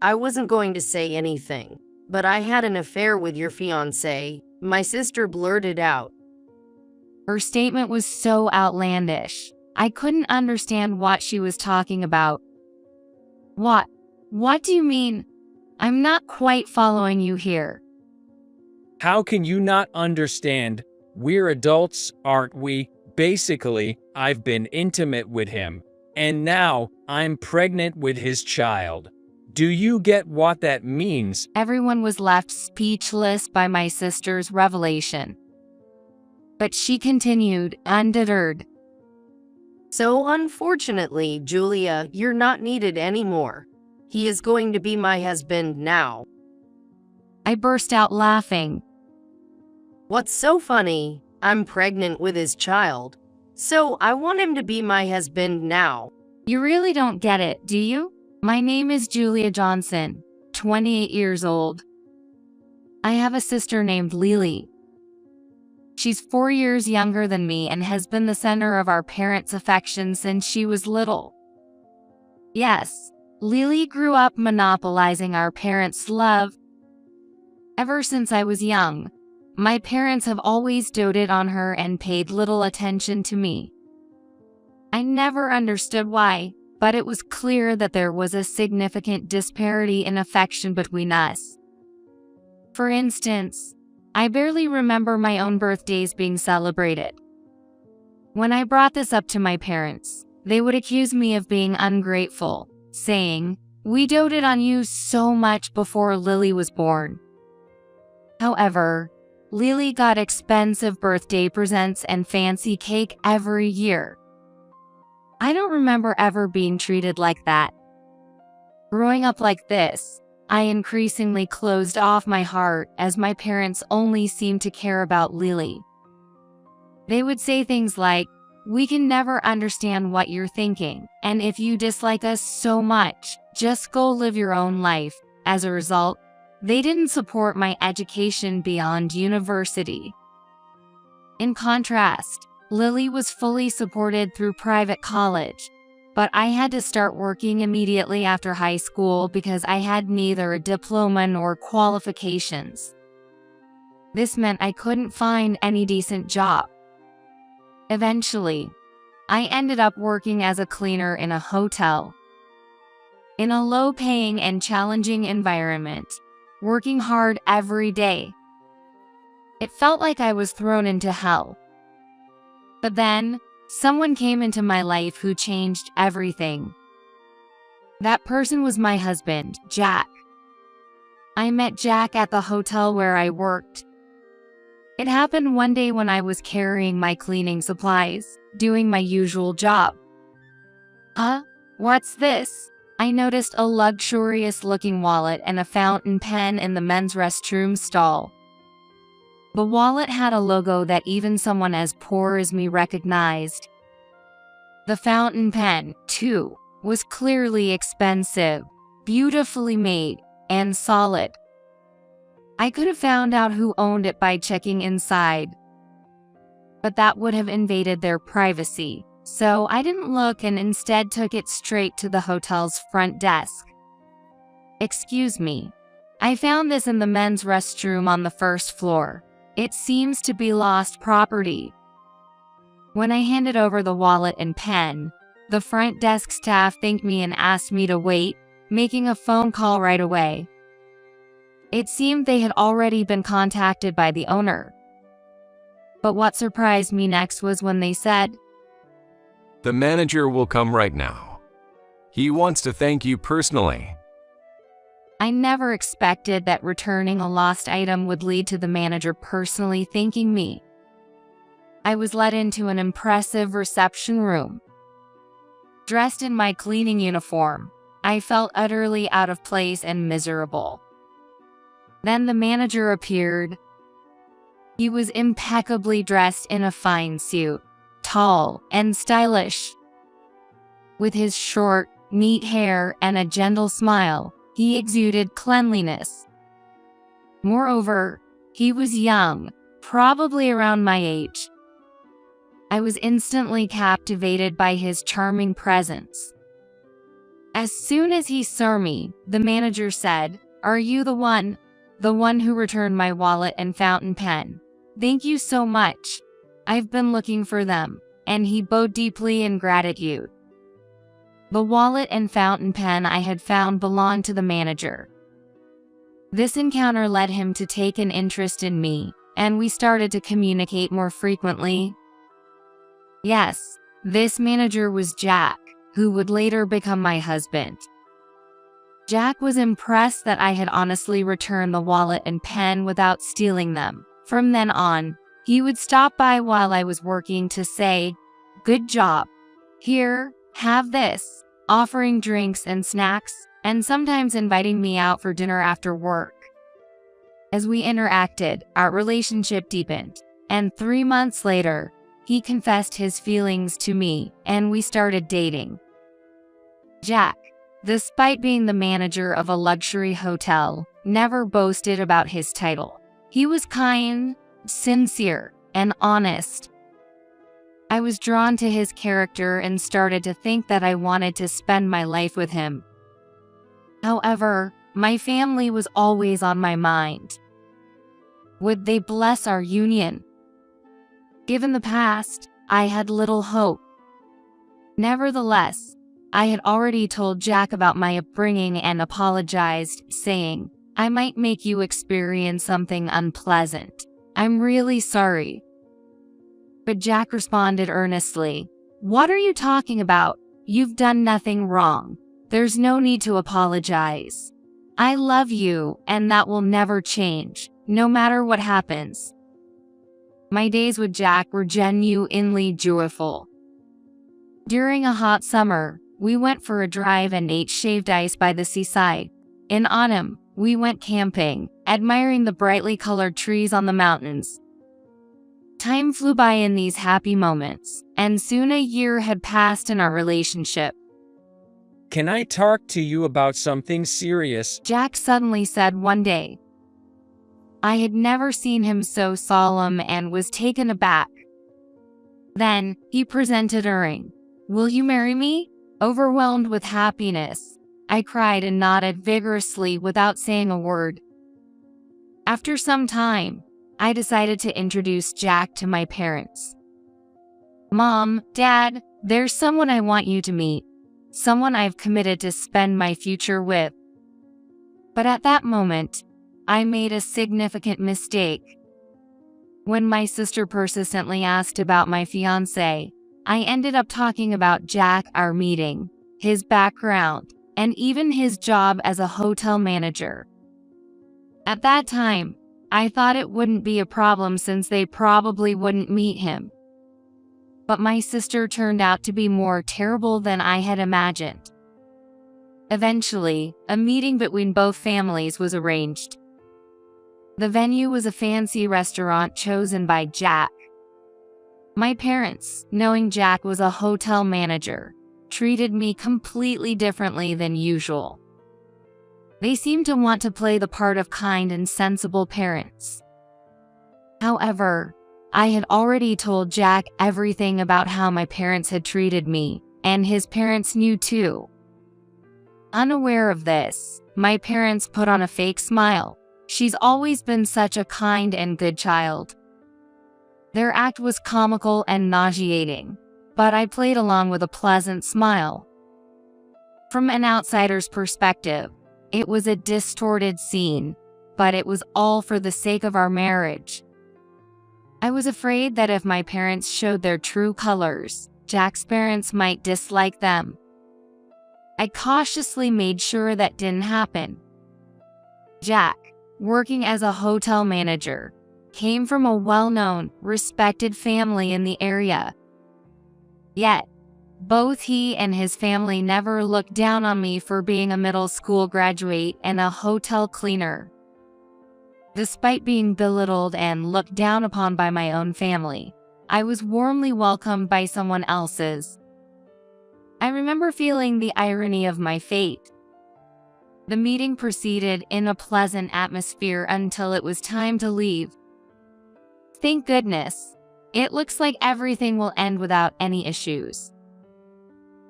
I wasn't going to say anything, but I had an affair with your fiance, my sister blurted out. Her statement was so outlandish. I couldn't understand what she was talking about. What? What do you mean? I'm not quite following you here. How can you not understand? We're adults, aren't we? Basically, I've been intimate with him, and now I'm pregnant with his child. Do you get what that means? Everyone was left speechless by my sister's revelation. But she continued, undeterred. So unfortunately, Julia, you're not needed anymore. He is going to be my husband now. I burst out laughing. What's so funny? I'm pregnant with his child. So I want him to be my husband now. You really don't get it, do you? My name is Julia Johnson, 28 years old. I have a sister named Lily. She's 4 years younger than me and has been the center of our parents' affection since she was little. Yes, Lily grew up monopolizing our parents' love. Ever since I was young, my parents have always doted on her and paid little attention to me. I never understood why, but it was clear that there was a significant disparity in affection between us. For instance, I barely remember my own birthdays being celebrated. When I brought this up to my parents, they would accuse me of being ungrateful, saying, "We doted on you so much before Lily was born." However, Lily got expensive birthday presents and fancy cake every year. I don't remember ever being treated like that. Growing up like this, I increasingly closed off my heart as my parents only seemed to care about Lily. They would say things like, "We can never understand what you're thinking, and if you dislike us so much, just go live your own life." As a result, they didn't support my education beyond university. In contrast, Lily was fully supported through private college, but I had to start working immediately after high school because I had neither a diploma nor qualifications. This meant I couldn't find any decent job. Eventually, I ended up working as a cleaner in a hotel. In a low-paying and challenging environment, working hard every day. It felt like I was thrown into hell. But then, someone came into my life who changed everything. That person was my husband, Jack. I met Jack at the hotel where I worked. It happened one day when I was carrying my cleaning supplies, doing my usual job. What's this? I noticed a luxurious-looking wallet and a fountain pen in the men's restroom stall. The wallet had a logo that even someone as poor as me recognized. The fountain pen, too, was clearly expensive, beautifully made, and solid. I could have found out who owned it by checking inside, but that would have invaded their privacy, so I didn't look and instead took it straight to the hotel's front desk. "Excuse me, I found this in the men's restroom on the first floor. It seems to be lost property." When I handed over the wallet and pen, the front desk staff thanked me and asked me to wait, making a phone call right away. It seemed they had already been contacted by the owner. But what surprised me next was when they said, "The manager will come right now. He wants to thank you personally." I never expected that returning a lost item would lead to the manager personally thanking me. I was led into an impressive reception room. Dressed in my cleaning uniform, I felt utterly out of place and miserable. Then the manager appeared. He was impeccably dressed in a fine suit, tall and stylish. With his short, neat hair and a gentle smile, he exuded cleanliness. Moreover, he was young, probably around my age. I was instantly captivated by his charming presence. As soon as he saw me, the manager said, "Are you the one? The one who returned my wallet and fountain pen? Thank you so much. I've been looking for them." And he bowed deeply in gratitude. The wallet and fountain pen I had found belonged to the manager. This encounter led him to take an interest in me, and we started to communicate more frequently. Yes, this manager was Jack, who would later become my husband. Jack was impressed that I had honestly returned the wallet and pen without stealing them. From then on, he would stop by while I was working to say, "Good job. Here, have this," offering drinks and snacks, and sometimes inviting me out for dinner after work. As we interacted, our relationship deepened, and 3 months later, he confessed his feelings to me, and we started dating. Jack, despite being the manager of a luxury hotel, never boasted about his title. He was kind, sincere, and honest. I was drawn to his character and started to think that I wanted to spend my life with him. However, my family was always on my mind. Would they bless our union? Given the past, I had little hope. Nevertheless, I had already told Jack about my upbringing and apologized, saying, "I might make you experience something unpleasant. I'm really sorry." But Jack responded earnestly, "What are you talking about? You've done nothing wrong. There's no need to apologize. I love you, and that will never change, no matter what happens." My days with Jack were genuinely joyful. During a hot summer, we went for a drive and ate shaved ice by the seaside. In autumn, we went camping, admiring the brightly colored trees on the mountains. Time flew by in these happy moments, and soon a year had passed in our relationship. Can I talk to you about something serious? Jack suddenly said one day. I had never seen him so solemn and was taken aback. Then, he presented a ring. "Will you marry me?" Overwhelmed with happiness, I cried and nodded vigorously without saying a word. After some time, I decided to introduce Jack to my parents. "Mom, Dad, there's someone I want you to meet. Someone I've committed to spend my future with." But at that moment, I made a significant mistake. When my sister persistently asked about my fiance, I ended up talking about Jack, our meeting, his background, and even his job as a hotel manager. At that time, I thought it wouldn't be a problem since they probably wouldn't meet him. But my sister turned out to be more terrible than I had imagined. Eventually, a meeting between both families was arranged. The venue was a fancy restaurant chosen by Jack. My parents, knowing Jack was a hotel manager, treated me completely differently than usual. They seemed to want to play the part of kind and sensible parents. However, I had already told Jack everything about how my parents had treated me, and his parents knew too. Unaware of this, my parents put on a fake smile. "She's always been such a kind and good child." Their act was comical and nauseating, but I played along with a pleasant smile. From an outsider's perspective, it was a distorted scene, but it was all for the sake of our marriage. I was afraid that if my parents showed their true colors, Jack's parents might dislike them. I cautiously made sure that didn't happen. Jack, working as a hotel manager, came from a well-known, respected family in the area. Yet, both he and his family never looked down on me for being a middle school graduate and a hotel cleaner. Despite being belittled and looked down upon by my own family, I was warmly welcomed by someone else's. I remember feeling the irony of my fate. The meeting proceeded in a pleasant atmosphere until it was time to leave. Thank goodness. It looks like everything will end without any issues.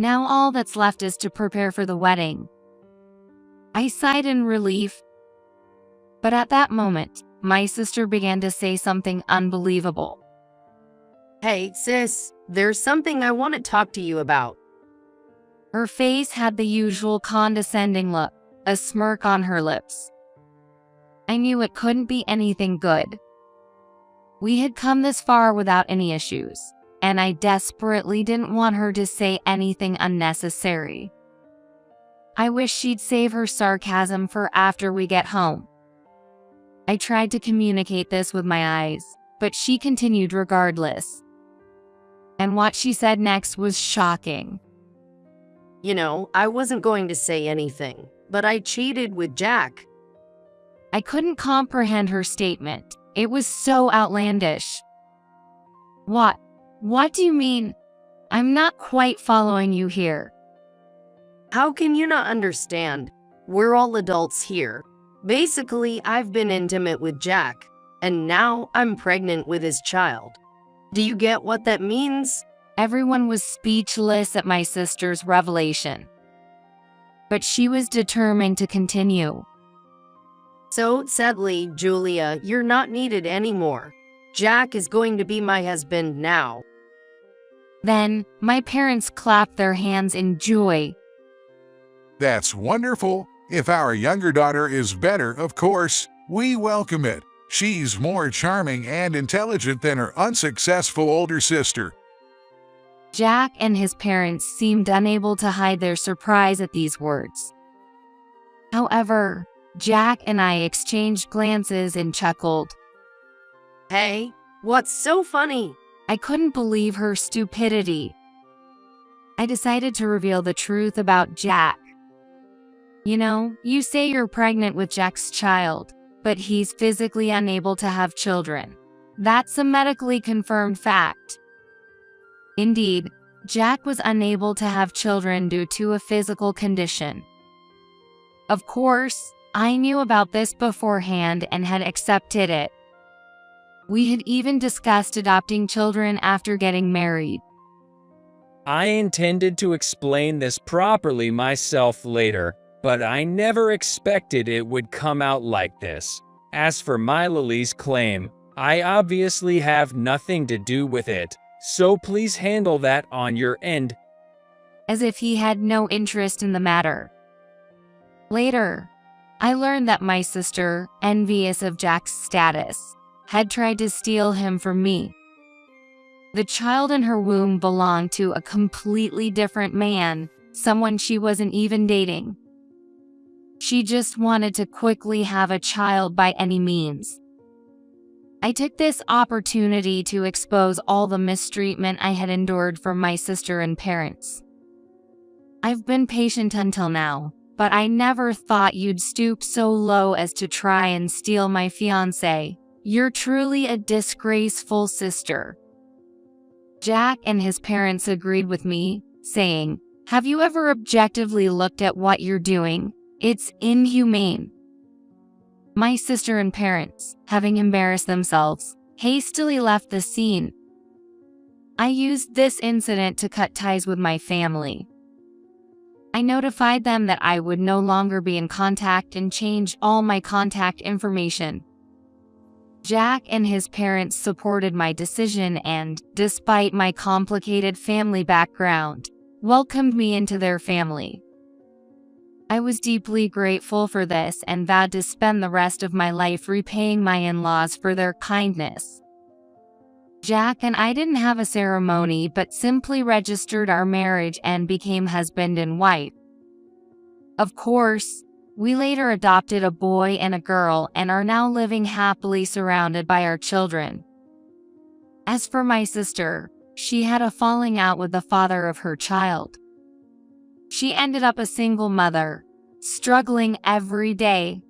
Now all that's left is to prepare for the wedding. I sighed in relief, but at that moment, my sister began to say something unbelievable. Hey, sis, there's something I want to talk to you about. Her face had the usual condescending look, a smirk on her lips. I knew it couldn't be anything good. We had come this far without any issues, and I desperately didn't want her to say anything unnecessary. I wish she'd save her sarcasm for after we get home. I tried to communicate this with my eyes, but she continued regardless. And what she said next was shocking. You know, I wasn't going to say anything, but I cheated with Jack. I couldn't comprehend her statement. It was so outlandish. What? What do you mean? I'm not quite following you here. How can you not understand? We're all adults here. Basically, I've been intimate with Jack, and now I'm pregnant with his child. Do you get what that means? Everyone was speechless at my sister's revelation. But she was determined to continue. So, sadly, Julia, you're not needed anymore. Jack is going to be my husband now. Then, my parents clapped their hands in joy. That's wonderful. If our younger daughter is better, of course, we welcome it. She's more charming and intelligent than her unsuccessful older sister. Jack and his parents seemed unable to hide their surprise at these words. However, Jack and I exchanged glances and chuckled. Hey, what's so funny? I couldn't believe her stupidity. I decided to reveal the truth about Jack. You know, you say you're pregnant with Jack's child, but he's physically unable to have children. That's a medically confirmed fact. Indeed, Jack was unable to have children due to a physical condition. Of course, I knew about this beforehand and had accepted it. We had even discussed adopting children after getting married. I intended to explain this properly myself later, but I never expected it would come out like this. As for my Lily's claim, I obviously have nothing to do with it, so please handle that on your end. As if he had no interest in the matter. Later, I learned that my sister, envious of Jack's status, had tried to steal him from me. The child in her womb belonged to a completely different man, someone she wasn't even dating. She just wanted to quickly have a child by any means. I took this opportunity to expose all the mistreatment I had endured from my sister and parents. I've been patient until now, but I never thought you'd stoop so low as to try and steal my fiance. You're truly a disgraceful sister. Jack and his parents agreed with me, saying, "Have you ever objectively looked at what you're doing? It's inhumane." My sister and parents, having embarrassed themselves, hastily left the scene. I used this incident to cut ties with my family. I notified them that I would no longer be in contact and changed all my contact information. Jack and his parents supported my decision and, despite my complicated family background, welcomed me into their family. I was deeply grateful for this and vowed to spend the rest of my life repaying my in-laws for their kindness. Jack and I didn't have a ceremony but simply registered our marriage and became husband and wife. Of course, we later adopted a boy and a girl and are now living happily surrounded by our children. As for my sister, she had a falling out with the father of her child. She ended up a single mother, struggling every day.